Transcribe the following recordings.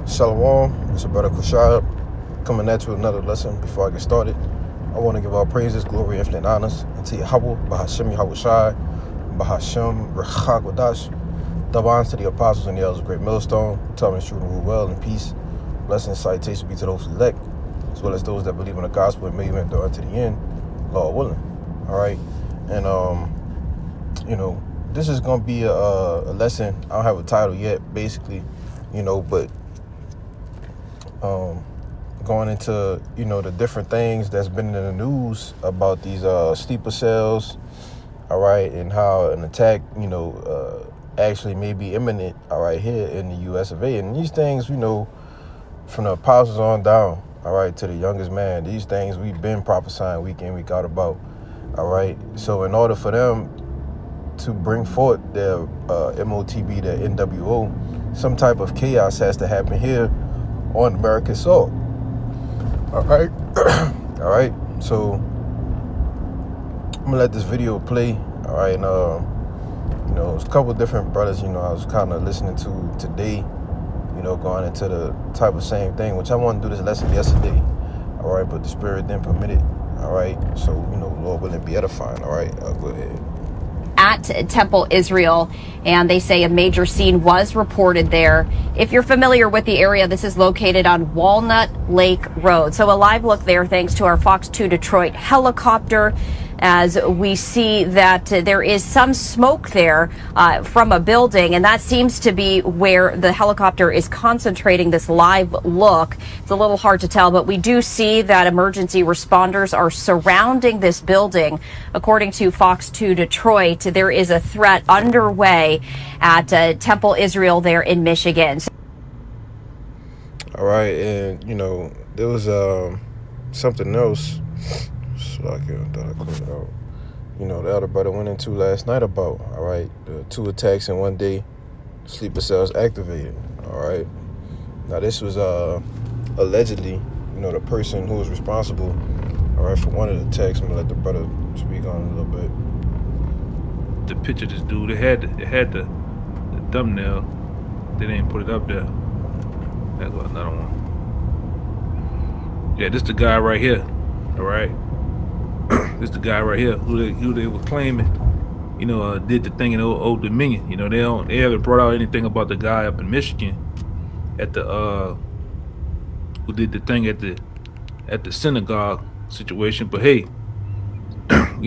Shalom, it's your brother Kushab coming at you with another lesson. Before I get started, I want to give all praises, glory, infinite honors unto Yahweh, Bahashem Yahweh Shai, Bahashem Rechak Wadash. Double honors to the apostles and the elders of Great Millstone, tell me true and rule well in peace. Blessings, salutation be to those elect, as well as those that believe in the gospel and may even endure unto the end, Lord willing. All right, and this is gonna be a lesson. I don't have a title yet, basically, but going into the different things that's been in the news about these sleeper cells, all right, and how an attack actually may be imminent, all right, here in the US of A. And these things, from the apostles on down, all right, to the youngest man, these things we've been prophesying week in, week out about, all right. So in order for them to bring forth their MOTB, their NWO, some type of chaos has to happen here on American soil. All right. All right. So I'm gonna let this video play. All right. And there's a couple of different brothers, I was kind of listening to today, going into the type of same thing, which I wanted to do this lesson yesterday. All right. But the spirit didn't permit it. All right. So, Lord willing, be edifying. All right. Go ahead. At Temple, Israel, and they say a major scene was reported there. If you're familiar with the area, this is located on Walnut Lake Road. So a live look there thanks to our Fox 2 Detroit helicopter, as we see that there is some smoke there from a building, and that seems to be where the helicopter is concentrating this live look. It's a little hard to tell, but we do see that emergency responders are surrounding this building. According to Fox 2 Detroit, there is a threat underway at Temple, Israel there in Michigan. All right, and there was something else. So I thought I closed it out. The other brother went into last night about, all right, the 2 attacks in one day, sleeper cells activated. All right. Now this was allegedly, the person who was responsible, all right, for one of the attacks. I'm gonna let the brother speak on it a little bit. The picture of this dude, it had the thumbnail. They didn't put it up there. That's another one. Yeah, this the guy right here. All right. This the guy right here who they were claiming, did the thing in Old Dominion. They haven't brought out anything about the guy up in Michigan at the who did the thing at the synagogue situation. But hey,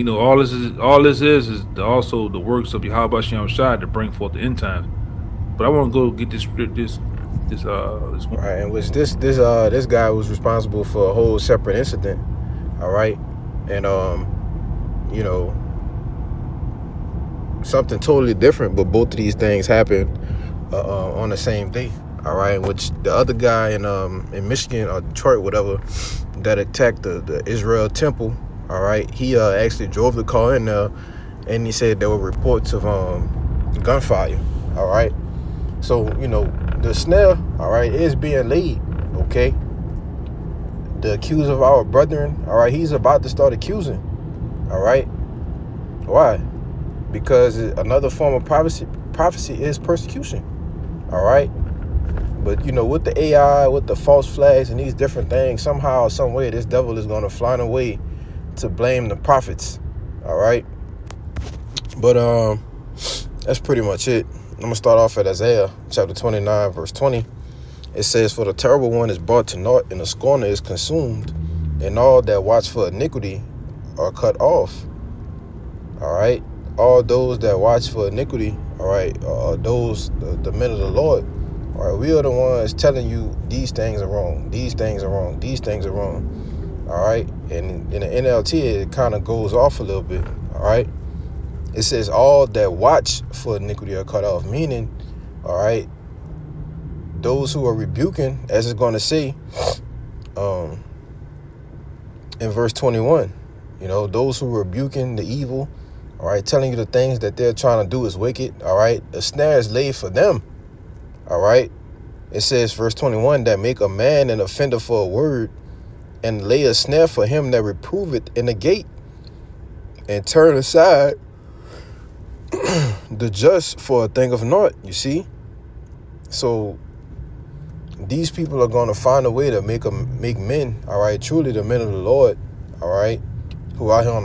all this is also the works of Yahweh Shem Shai to bring forth the end times. But I want to go get this one. All right, and was this guy was responsible for a whole separate incident. All right. And, something totally different, but both of these things happened on the same day, all right, which the other guy in Michigan or Detroit, whatever, that attacked the Israel temple, all right, he actually drove the car in there, and he said there were reports of gunfire, all right. So, the snare, all right, is being laid, okay. The accuser of our brethren, all right, he's about to start accusing, all right? Why? Because another form of prophecy is persecution, all right? But, with the AI, with the false flags and these different things, somehow, some way, this devil is going to find a way to blame the prophets, all right? But that's pretty much it. I'm going to start off at Isaiah chapter 29, verse 20. It says, "For the terrible one is brought to naught, and the scorner is consumed, and all that watch for iniquity are cut off." All right? All those that watch for iniquity, all right, are those, the men of the Lord. All right? We are the ones telling you these things are wrong. These things are wrong. These things are wrong. All right? And in the NLT, it kind of goes off a little bit. All right? It says, all that watch for iniquity are cut off, meaning, all right, those who are rebuking, as it's going to say in verse 21, those who are rebuking the evil, all right, telling you the things that they're trying to do is wicked, all right, a snare is laid for them, all right. It says, verse 21, that make a man an offender for a word, and lay a snare for him that reproveth in the gate, and turn aside the just for a thing of naught, you see. So these people are going to find a way to make men, all right, truly the men of the Lord, all right, who out here on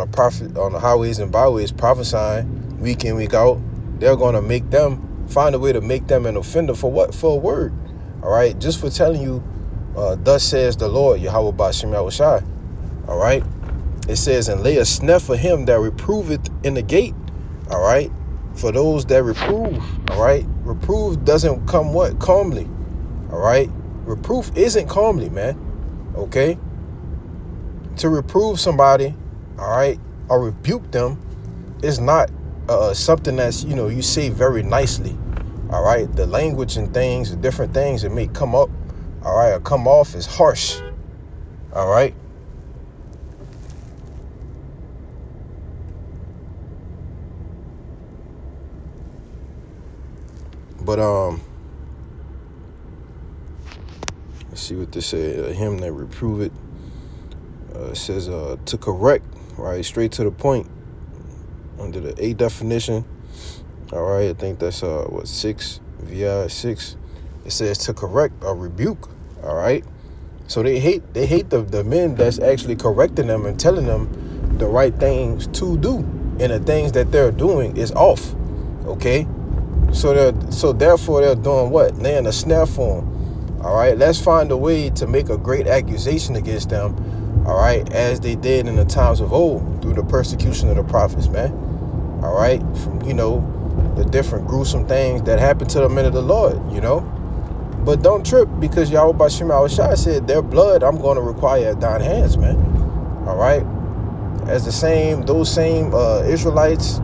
the highways and byways prophesying week in, week out. They're going to find a way to make them an offender for what? For a word, all right, just for telling you, thus says the Lord, Yahweh Ba'Shem Yahushai, all right. It says, and lay a snare for him that reproveth in the gate, all right, for those that reprove, all right. Reprove doesn't come what? Calmly, all right. Reproof isn't calmly, man, okay. To reprove somebody, all right, or rebuke them is not something that's, you say very nicely, all right. The language and things, the different things that may come up, all right, or come off as harsh, all right. But let's see what this says. Him that reprove it. It says to correct, right? Straight to the point. Under the A definition. All right, I think that's 6 VI 6. It says to correct or rebuke. All right. So they hate the men that's actually correcting them and telling them the right things to do, and the things that they're doing is off. Okay. So therefore they're doing what? Laying a snare for them. All right, let's find a way to make a great accusation against them. All right, as they did in the times of old through the persecution of the prophets, man. All right, from the different gruesome things that happened to the men of the Lord, But don't trip, because Yahweh Ba'Shem Yahushai said their blood I'm going to require at thine hands, man. All right, as those same Israelites,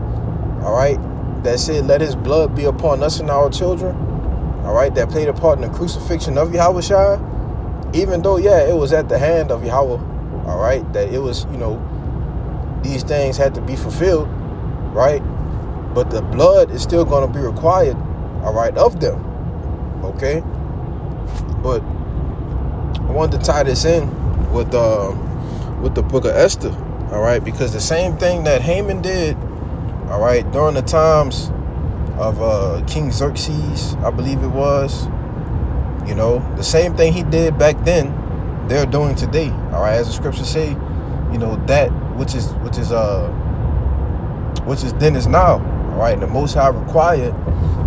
all right, that said, let his blood be upon us and our children, all right, that played a part in the crucifixion of Yahushua, even though, it was at the hand of Yahweh, all right, that it was, these things had to be fulfilled, right, but the blood is still going to be required, all right, of them, okay, but I wanted to tie this in with the book of Esther, all right, because the same thing that Haman did, all right, during the times of King Xerxes, I believe it was, the same thing he did back then, they're doing today. All right, as the scriptures say, that which is then is now. All right, and the Most High required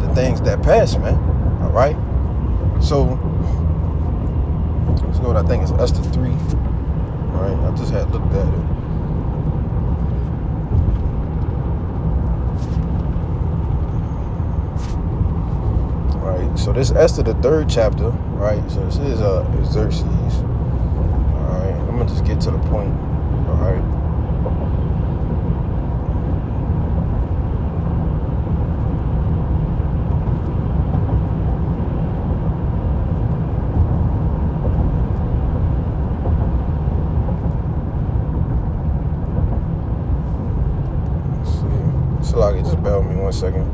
the things that pass, man. All right, so let's go. I think it's Esther 3. All right, I just had looked at it. Right, so this Esther, the 3rd chapter, right? So this is Xerxes. All right, I'm gonna just get to the point. All right. Let's see. So just bear with me 1 second.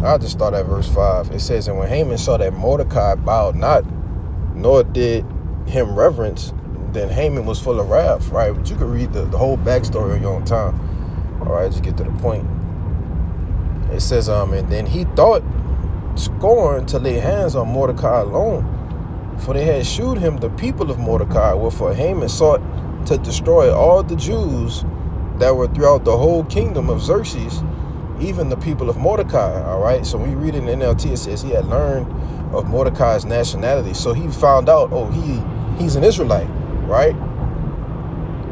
I'll just start at verse 5. It says, and when Haman saw that Mordecai bowed not, nor did him reverence, then Haman was full of wrath, right? But you can read the whole backstory on your own time. All right, just get to the point. It says, and then he thought scorn to lay hands on Mordecai alone, for they had shewed him the people of Mordecai, wherefore Haman sought to destroy all the Jews that were throughout the whole kingdom of Xerxes, even the people of Mordecai. All right, so when you read in NLT, it says he had learned of Mordecai's nationality, so he found out, he's an Israelite, right?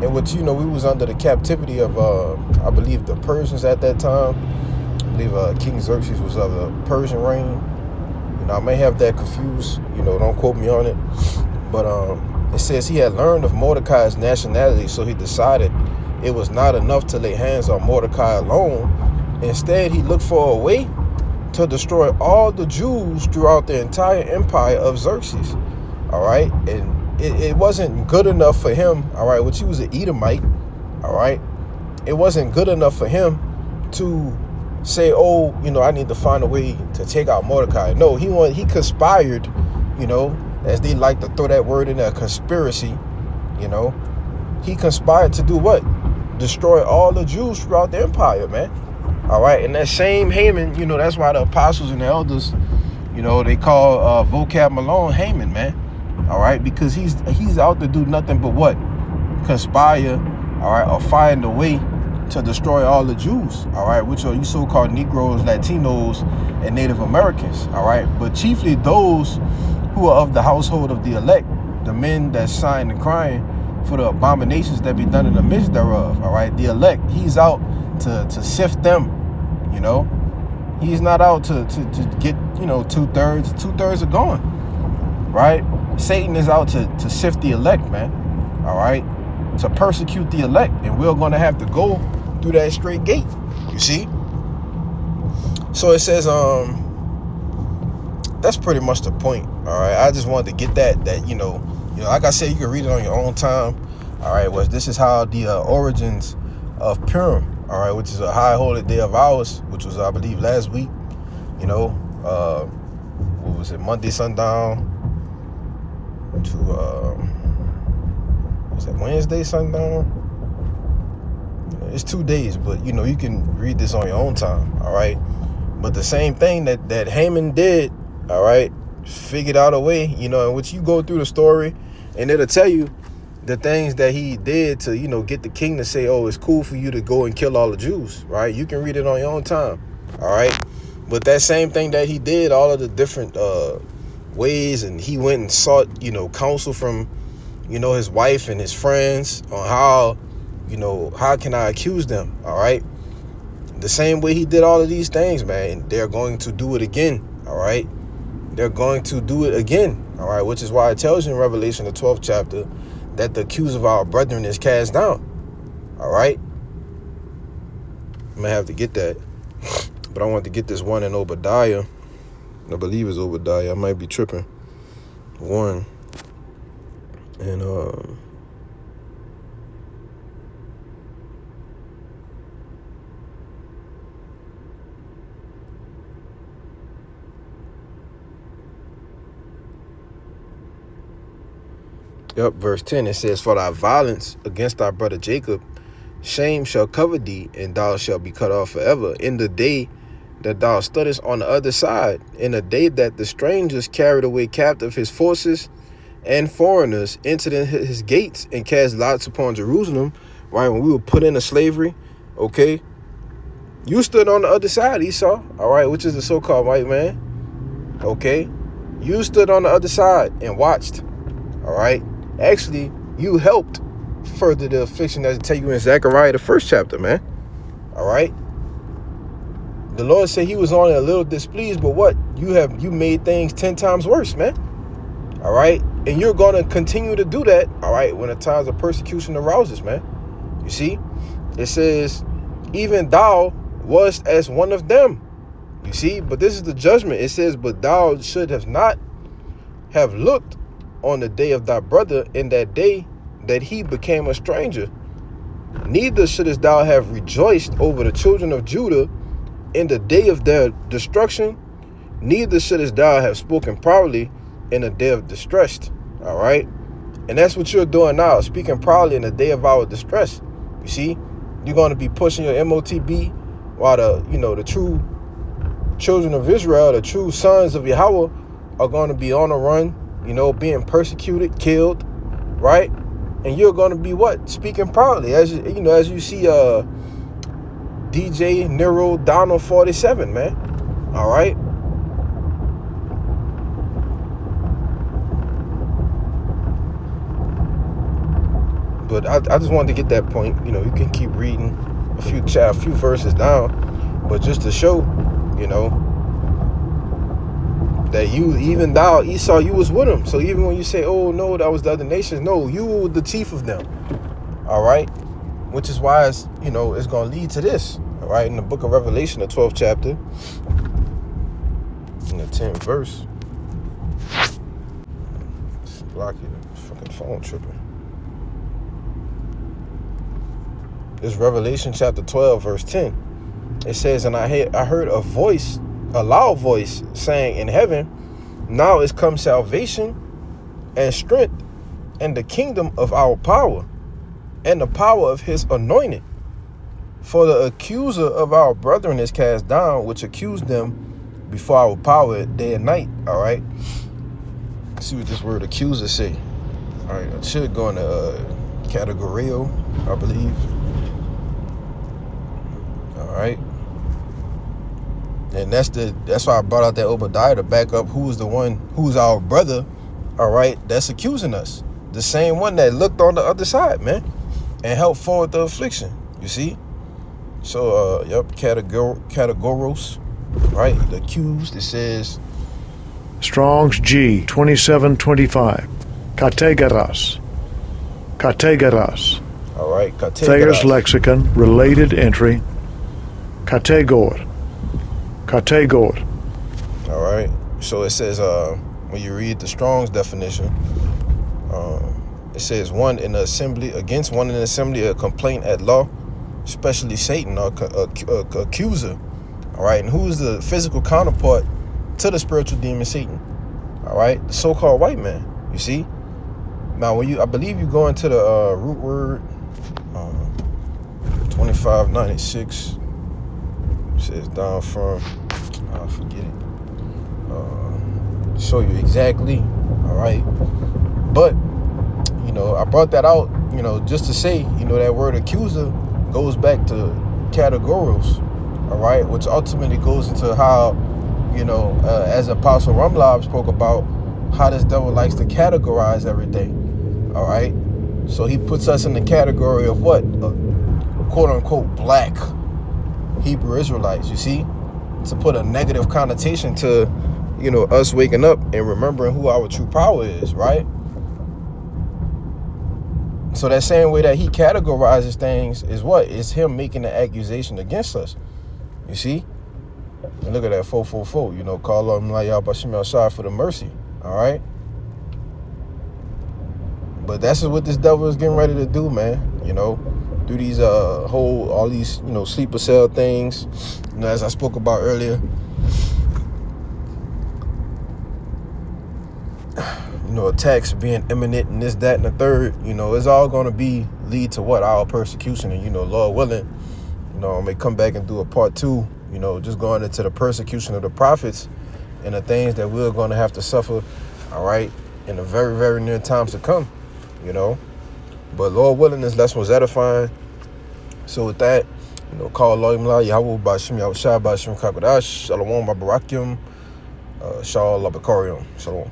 And which, we was under the captivity of I believe the Persians at that time. I believe King Xerxes was of the Persian reign. I may have that confused, don't quote me on it, but it says he had learned of Mordecai's nationality, so he decided it was not enough to lay hands on Mordecai alone. Instead, he looked for a way to destroy all the Jews throughout the entire empire of Xerxes. All right, and it wasn't good enough for him. All right, which he was an Edomite. All right, it wasn't good enough for him to say, I need to find a way to take out Mordecai. No, he conspired, as they like to throw that word in there, conspiracy. He conspired to do what? Destroy all the Jews throughout the empire, man. All right, and that same Haman, that's why the apostles and the elders, they call Vocab Malone Haman, man. All right, because he's out to do nothing but what? Conspire, all right, or find a way to destroy all the Jews, all right, which are you so-called Negroes, Latinos, and Native Americans, all right, but chiefly those who are of the household of the elect, the men that signed and crying for the abominations that be done in the midst thereof, all right, the elect. He's out to sift them, he's not out to get, two-thirds are gone, right? Satan is out to sift the elect, man, all right, to persecute the elect, and we're going to have to go through that straight gate, you see. So it says, that's pretty much the point, all right. I just wanted to get that like I said, you can read it on your own time, all right. Well, this is how the origins of Purim, all right, which is a high holy day of ours, which was, I believe, last week, what was it, Monday sundown to was that Wednesday sundown? It's 2 days, but you can read this on your own time, all right. But the same thing that Haman did, all right, figured out a way, in which you go through the story, and it'll tell you the things that he did to, get the king to say, oh, it's cool for you to go and kill all the Jews, right? You can read it on your own time, all right. But that same thing that he did, all of the different ways, and he went and sought, counsel from, his wife and his friends on how can I accuse them, all right? The same way he did all of these things, man, they're going to do it again, all right? They're going to do it again, all right? Which is why it tells you in Revelation, the 12th chapter, that the accuser of our brethren is cast down, all right? I'm going to have to get that. But I want to get this one in Obadiah. I believe it's Obadiah. I might be tripping. 1. And, verse 10, it says, for thy violence against thy brother Jacob, shame shall cover thee, and thou shalt be cut off forever. In the day that thou stoodest on the other side, in the day that the strangers carried away captive his forces, and foreigners entered in his gates and cast lots upon Jerusalem, right, when we were put into slavery, okay? You stood on the other side, Esau, all right, which is the so-called white man, okay? You stood on the other side and watched, all right? Actually, you helped further the affliction, as I tell you in Zechariah, the 1st chapter, man. All right. The Lord said he was only a little displeased, but what? You made things 10 times worse, man. All right. And you're going to continue to do that, all right, when the times of persecution arouses, man. You see, it says, even thou wast as one of them. You see, but this is the judgment. It says, but thou should have not have looked on the day of thy brother, in that day that he became a stranger. Neither shouldest thou have rejoiced over the children of Judah in the day of their destruction. Neither shouldest thou have spoken proudly in the day of distress. All right. And that's what you're doing now, speaking proudly in the day of our distress. You see, you're going to be pushing your MOTB while the true children of Israel, the true sons of Yahweh, are going to be on the run, being persecuted, killed, right? And you're going to be what? Speaking proudly, as you see DJ Nero Donald 47, man. All right. But I just wanted to get that point. You can keep reading a few verses down, but just to show, that even thou, Esau, you was with him. So even when you say, oh, no, that was the other nations, no, you were the chief of them. All right. Which is why it's going to lead to this. All right. In the book of Revelation, the 12th chapter, in the 10th verse. Block your fucking phone tripping. This Revelation chapter 12, verse 10. It says, and I heard a loud voice saying in heaven, now is come salvation and strength and the kingdom of our power and the power of his anointed. For the accuser of our brethren is cast down, which accused them before our power day and night. All right. Let's see what this word accuser say. All right, it should go into categorio, I believe. All right. And that's why I brought out that Obadiah to back up who's our brother, all right, that's accusing us. The same one that looked on the other side, man, and helped forward the affliction. You see? So, categoros, right? The accused, it says Strong's G 2725. Kategoras. Kategoras. all right, Thayer's Lexicon, related entry. Kategor. Kategor. All right. So it says, when you read the Strong's definition, it says one in the assembly, against one in the assembly, a complaint at law, especially Satan, or accuser. All right. And who's the physical counterpart to the spiritual demon Satan? All right. The so-called white man. You see? Now, I believe you go into the root word, 2596. It says down from, I forget it. Show you exactly. All right. But, I brought that out, just to say, that word accuser goes back to categories. All right. Which ultimately goes into how, as Apostle Rumlob spoke about, how this devil likes to categorize everything. All right. So he puts us in the category of what? Quote unquote black Hebrew Israelites, you see? To put a negative connotation to, us waking up and remembering who our true power is, right? So that same way that he categorizes things is what? It's him making the accusation against us. You see? And look at that 444, call on Bashim al-Shah for the mercy. All right? But that's what this devil is getting ready to do, man. Do these all these sleeper cell things, as I spoke about earlier. Attacks being imminent and this, that, and the third. It's all going to lead to what? Our persecution. And Lord willing, I may come back and do a part 2. Just going into the persecution of the prophets and the things that we're going to have to suffer. All right, in the very, very near times to come. But Lord willing, this lesson was edifying. So with that, call Allah Yahweh Bashim Yahushua Bashim Kakadash Shalom Babarakim Shalom Labakarium Shalom.